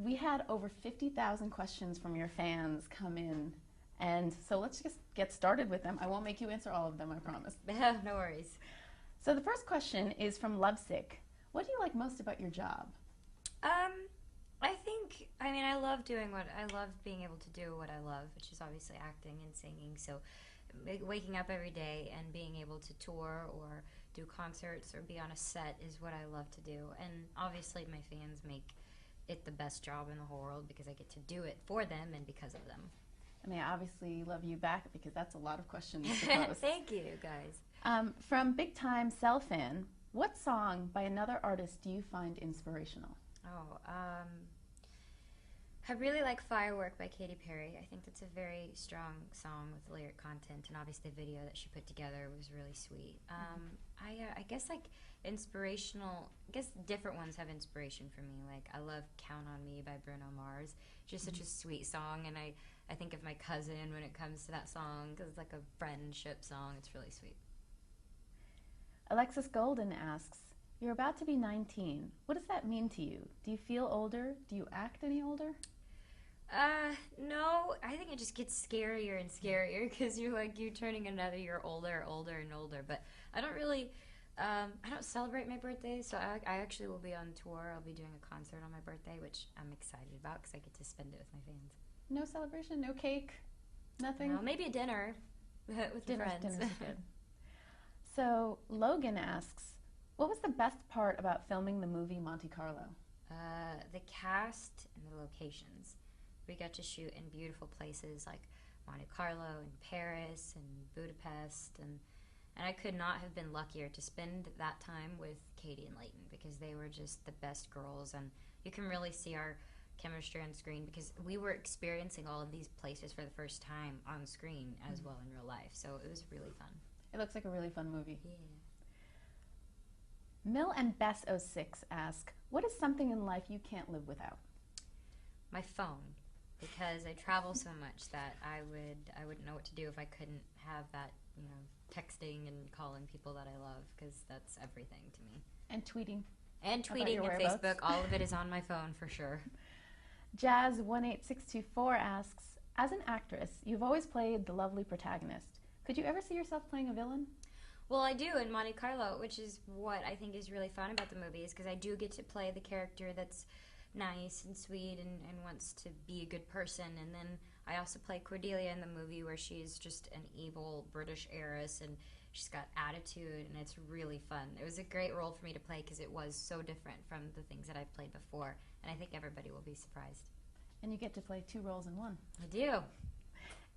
We had over 50,000 questions from your fans come in, and so let's just get started with them. I won't make you answer all of them, I promise. No worries. So the first question is from Lovesick. What do you like most about your job? I love I love being able to do what I love, which is obviously acting and singing. So waking up every day and being able to tour or do concerts or be on a set is what I love to do. And obviously my fans make it the best job in the whole world because I get to do it for them and because of them. And they obviously love you back because that's a lot of questions to pose. Thank you, guys. From Big Time Cell Fan, what song by another artist do you find inspirational? I really like Firework by Katy Perry. I think that's a very strong song with lyric content, and obviously the video that she put together was really sweet. I guess like inspirational, I guess different ones have inspiration for me. Like I love Count on Me by Bruno Mars. Just such a sweet song, and I think of my cousin when it comes to that song because it's like a friendship song. It's really sweet. Alexis Golden asks, you're about to be 19. What does that mean to you? Do you feel older? Do you act any older? No, I think it just gets scarier and scarier because you're turning another year older, older and older. But I don't really, I don't celebrate my birthday, so I actually will be on tour. I'll be doing a concert on my birthday, which I'm excited about because I get to spend it with my fans. No celebration, no cake, nothing? No, maybe a dinner with the friends. Dinner's good. So Logan asks, what was the best part about filming the movie Monte Carlo? The cast and the locations. We got to shoot in beautiful places like Monte Carlo and Paris and Budapest, and I could not have been luckier to spend that time with Katie and Leighton because they were just the best girls, and you can really see our chemistry on screen because we were experiencing all of these places for the first time on screen as well in real life, so it was really fun. It looks like a really fun movie. Yeah. Mill and Bess06 ask, what is something in life you can't live without? My phone, because I travel so much that I wouldn't know what to do if I couldn't have that, texting and calling people that I love, because that's everything to me. And tweeting. And tweeting and Facebook, all of it is on my phone for sure. Jazz18624 asks, as an actress, you've always played the lovely protagonist. Could you ever see yourself playing a villain? Well, I do in Monte Carlo, which is what I think is really fun about the movie, is because I do get to play the character that's nice and sweet and wants to be a good person. And then I also play Cordelia in the movie where she's just an evil British heiress and she's got attitude, and it's really fun. It was a great role for me to play because it was so different from the things that I've played before, and I think everybody will be surprised. And you get to play 2 roles in 1. I do.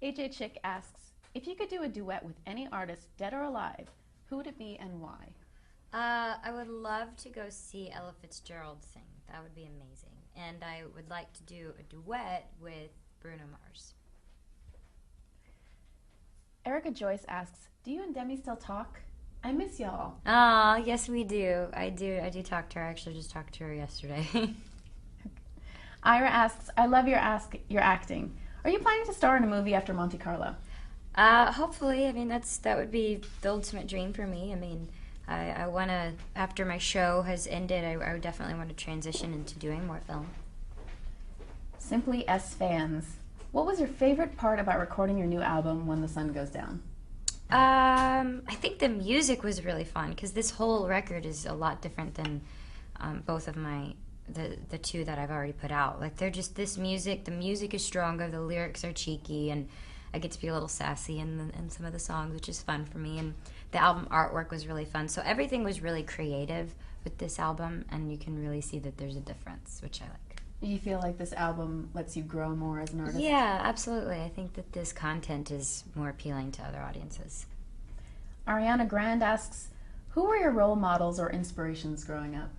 AJ Chick asks, if you could do a duet with any artist, dead or alive, who would it be and why? I would love to go see Ella Fitzgerald sing. That would be amazing. And I would like to do a duet with Bruno Mars. Erica Joyce asks, do you and Demi still talk? I miss y'all. Oh, yes we do. I do talk to her. I actually just talked to her yesterday. Ira asks, I love your acting. Are you planning to star in a movie after Monte Carlo? Hopefully. I mean, that would be the ultimate dream for me. I mean, I want to, after my show has ended, I would definitely want to transition into doing more film. Simply S Fans, what was your favorite part about recording your new album, When the Sun Goes Down? I think the music was really fun because this whole record is a lot different than both of the 2 that I've already put out. Like they're just the music is stronger, the lyrics are cheeky, and I get to be a little sassy in some of the songs, which is fun for me. And the album artwork was really fun. So everything was really creative with this album, and you can really see that there's a difference, which I like. Do you feel like this album lets you grow more as an artist? Yeah, absolutely. I think that this content is more appealing to other audiences. Ariana Grand asks, who were your role models or inspirations growing up?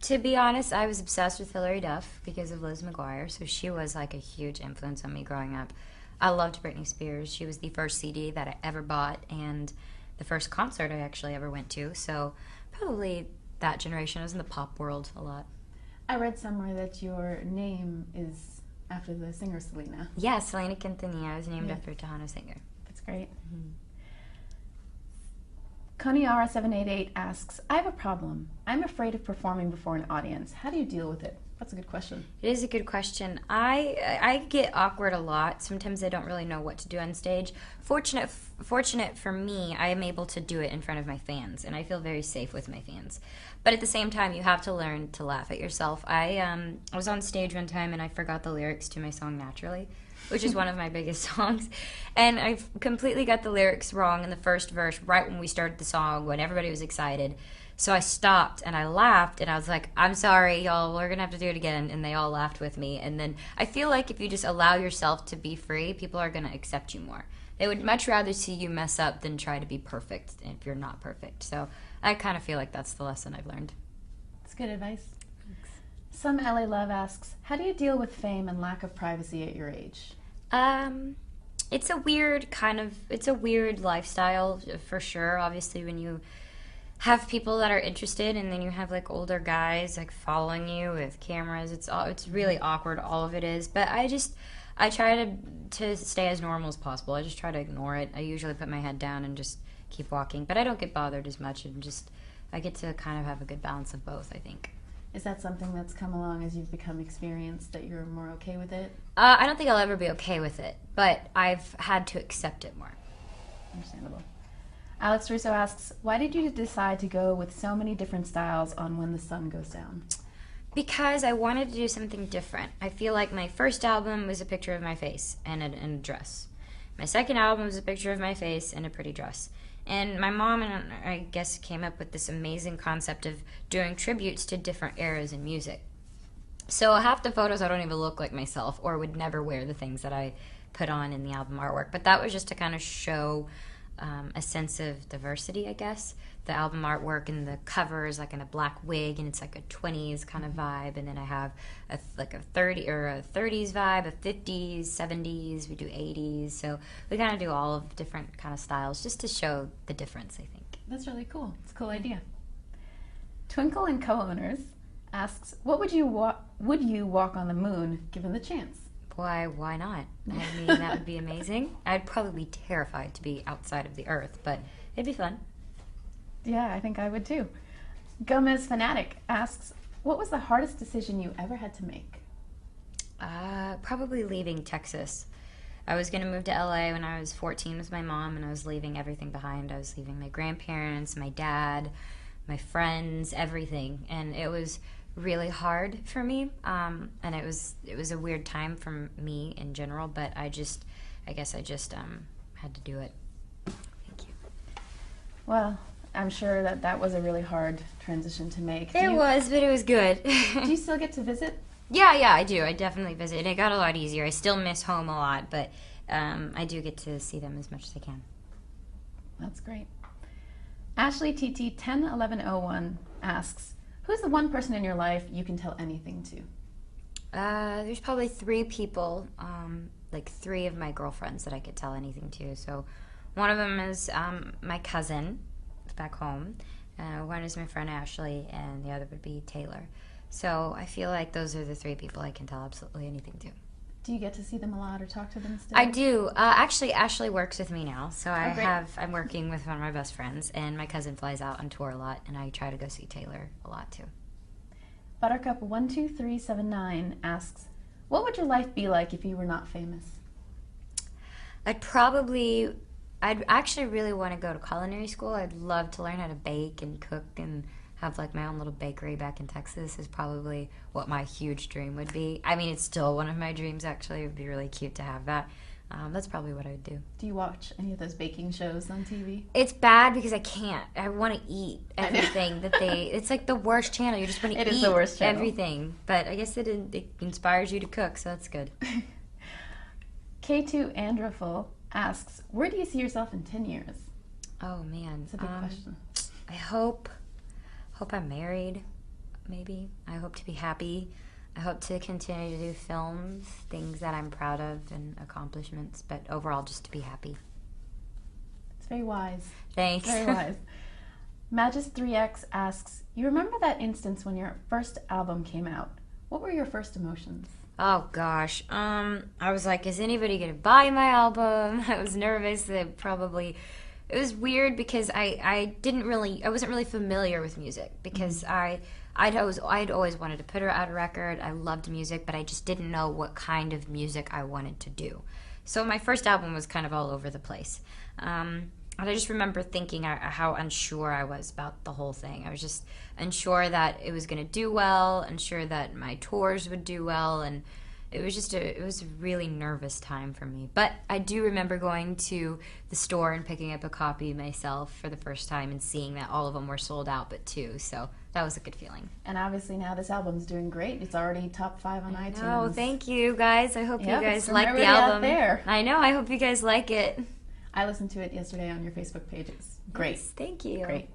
To be honest, I was obsessed with Hilary Duff because of Liz McGuire, so she was like a huge influence on me growing up. I loved Britney Spears. She was the first CD that I ever bought and the first concert I actually ever went to, so probably that generation. I was in the pop world a lot. I read somewhere that your name is after the singer Selena. Yeah, Selena Quintanilla. I was named after a Tejano singer. That's great. Mm-hmm. Koniara788 asks, I have a problem. I'm afraid of performing before an audience. How do you deal with it? That's a good question. It is a good question. I get awkward a lot. Sometimes I don't really know what to do on stage. Fortunate for me, I am able to do it in front of my fans, and I feel very safe with my fans. But at the same time, you have to learn to laugh at yourself. I was on stage one time and I forgot the lyrics to my song Naturally, which is one of my biggest songs. And I completely got the lyrics wrong in the first verse right when we started the song, when everybody was excited. So I stopped and I laughed and I was like, I'm sorry, y'all, we're going to have to do it again. And they all laughed with me. And then I feel like if you just allow yourself to be free, people are going to accept you more. They would much rather see you mess up than try to be perfect if you're not perfect. So I kind of feel like that's the lesson I've learned. That's good advice. Thanks. Some LA Love asks, how do you deal with fame and lack of privacy at your age? It's a weird lifestyle for sure. Obviously, when you have people that are interested and then you have like older guys like following you with cameras, it's really awkward. All of it is, but I try to stay as normal as possible. I just try to ignore it. I usually put my head down and just keep walking, but I don't get bothered as much, and I get to kind of have a good balance of both, I think. Is that something that's come along as you've become experienced, that you're more okay with it? I don't think I'll ever be okay with it, but I've had to accept it more. Understandable. Alex Russo asks, why did you decide to go with so many different styles on When the Sun Goes Down? Because I wanted to do something different. I feel like my first album was a picture of my face and a dress. My second album was a picture of my face and a pretty dress. And my mom and I guess came up with this amazing concept of doing tributes to different eras in music. So half the photos I don't even look like myself or would never wear the things that I put on in the album artwork. But that was just to kind of show a sense of diversity, I guess. The album artwork and the cover is like in a black wig and it's like a 20s kind of vibe. And then I have a 30s vibe, a 50s, 70s, we do 80s. So we kind of do all of different kind of styles just to show the difference, I think. That's really cool. It's a cool idea. Twinkle and Co-Owners asks, would you walk on the moon given the chance? Why not? I mean, that would be amazing. I'd probably be terrified to be outside of the Earth, but it'd be fun. Yeah, I think I would too. Gomez Fanatic asks, what was the hardest decision you ever had to make? Probably leaving Texas. I was going to move to LA when I was 14 with my mom, and I was leaving everything behind. I was leaving my grandparents, my dad, my friends, everything. And it was really hard for me. And it was a weird time for me in general, but I guess I just had to do it. Thank you. Well, I'm sure that was a really hard transition to make. It was, but it was good. Do you still get to visit? Yeah, I do. I definitely visit. It got a lot easier. I still miss home a lot, but I do get to see them as much as I can. That's great. Ashley TT 101101 asks, who's the one person in your life you can tell anything to? There's probably 3 people, like 3 of my girlfriends that I could tell anything to. So one of them is my cousin back home. One is my friend Ashley, and the other would be Taylor. So I feel like those are the 3 people I can tell absolutely anything to. Do you get to see them a lot or talk to them still? I do. Actually, Ashley works with me now, so great. I'm working with one of my best friends, and my cousin flies out on tour a lot, and I try to go see Taylor a lot too. Buttercup 12379 asks, what would your life be like if you were not famous? I'd actually really want to go to culinary school. I'd love to learn how to bake and cook and have like my own little bakery back in Texas is probably what my huge dream would be. I mean, it's still one of my dreams, actually. It would be really cute to have that. That's probably what I would do. Do you watch any of those baking shows on TV? It's bad because I can't. I want to eat everything that they... It's like the worst channel. You just want to eat the worst channel. Everything. But I guess it inspires you to cook, so that's good. K2 Andraful asks, where do you see yourself in 10 years? Oh, man. It's a big question. I hope I'm married, maybe. I hope to be happy. I hope to continue to do films, things that I'm proud of and accomplishments, but overall just to be happy. It's very wise. Thanks. Very wise. Magis3X asks, you remember that instance when your first album came out? What were your first emotions? Oh gosh, I was like, is anybody gonna buy my album? I was nervous that it was weird because I wasn't really familiar with music because I I'd always wanted to put out a record. I loved music, but I just didn't know what kind of music I wanted to do. So my first album was kind of all over the place. And I just remember thinking how unsure I was about the whole thing. I was just unsure that it was going to do well, unsure that my tours would do well, and it was a really nervous time for me. But I do remember going to the store and picking up a copy myself for the first time and seeing that all of them were sold out but two. So that was a good feeling. And obviously now this album's doing great. It's already top 5 on iTunes. Oh, thank you guys. I hope you guys like the album. album. There. I know. I hope you guys like it. I listened to it yesterday on your Facebook page. It's great. Yes, thank you. Great.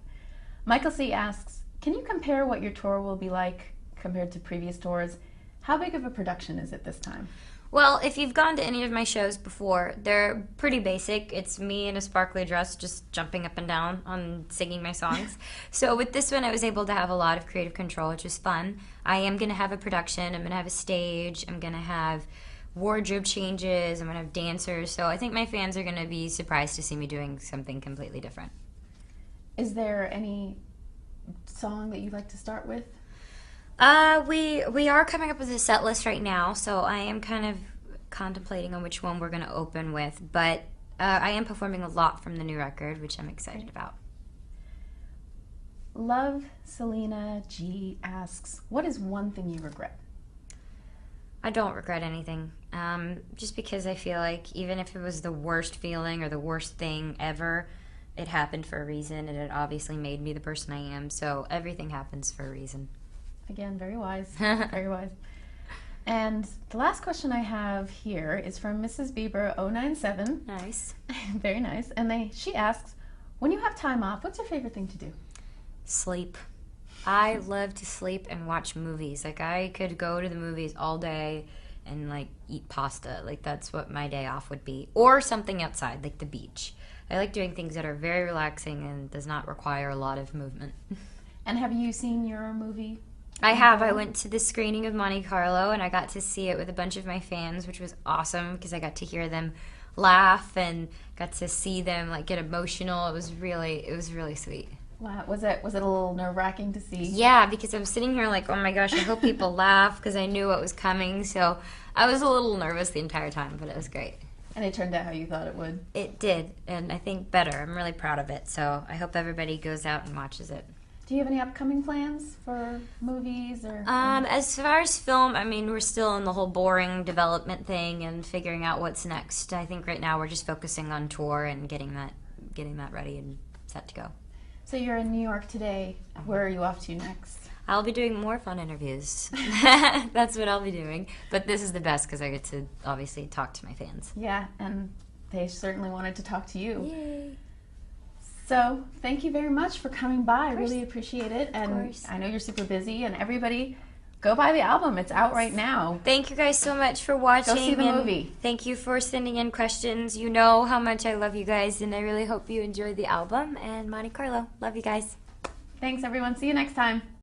Michael C. asks, can you compare what your tour will be like compared to previous tours? How big of a production is it this time? Well, if you've gone to any of my shows before, they're pretty basic. It's me in a sparkly dress just jumping up and down on singing my songs. So with this one, I was able to have a lot of creative control, which was fun. I am going to have a production. I'm going to have a stage. I'm going to have wardrobe changes. I'm going to have dancers. So I think my fans are going to be surprised to see me doing something completely different. Is there any song that you'd like to start with? We are coming up with a set list right now, so I am kind of contemplating on which one we're going to open with, but I am performing a lot from the new record, which I'm excited about. Love Selena G asks, what is one thing you regret? I don't regret anything, just because I feel like even if it was the worst feeling or the worst thing ever, it happened for a reason, and it obviously made me the person I am, so everything happens for a reason. Again, very wise, very wise. And the last question I have here is from Mrs. Bieber 097. Nice. Very nice. And she asks, when you have time off, what's your favorite thing to do? Sleep. I love to sleep and watch movies. Like, I could go to the movies all day and, like, eat pasta. Like, that's what my day off would be. Or something outside, like the beach. I like doing things that are very relaxing and does not require a lot of movement. And have you seen your movie? I have. I went to the screening of Monte Carlo, and I got to see it with a bunch of my fans, which was awesome because I got to hear them laugh and got to see them like get emotional. It was really sweet. Wow. Was it a little nerve-wracking to see? Yeah, because I was sitting here like, oh my gosh, I hope people laugh because I knew what was coming. So I was a little nervous the entire time, but it was great. And it turned out how you thought it would. It did, and I think better. I'm really proud of it. So I hope everybody goes out and watches it. Do you have any upcoming plans for movies or? As far as film, I mean, we're still in the whole boring development thing and figuring out what's next. I think right now we're just focusing on tour and getting that ready and set to go. So you're in New York today. Where are you off to next? I'll be doing more fun interviews. That's what I'll be doing. But this is the best because I get to obviously talk to my fans. Yeah, and they certainly wanted to talk to you. Yay. So thank you very much for coming by. I really appreciate it. And I know you're super busy. And everybody, go buy the album. It's out right now. Thank you guys so much for watching. Go see the movie. Thank you for sending in questions. You know how much I love you guys, and I really hope you enjoy the album and Monte Carlo. Love you guys. Thanks, everyone. See you next time.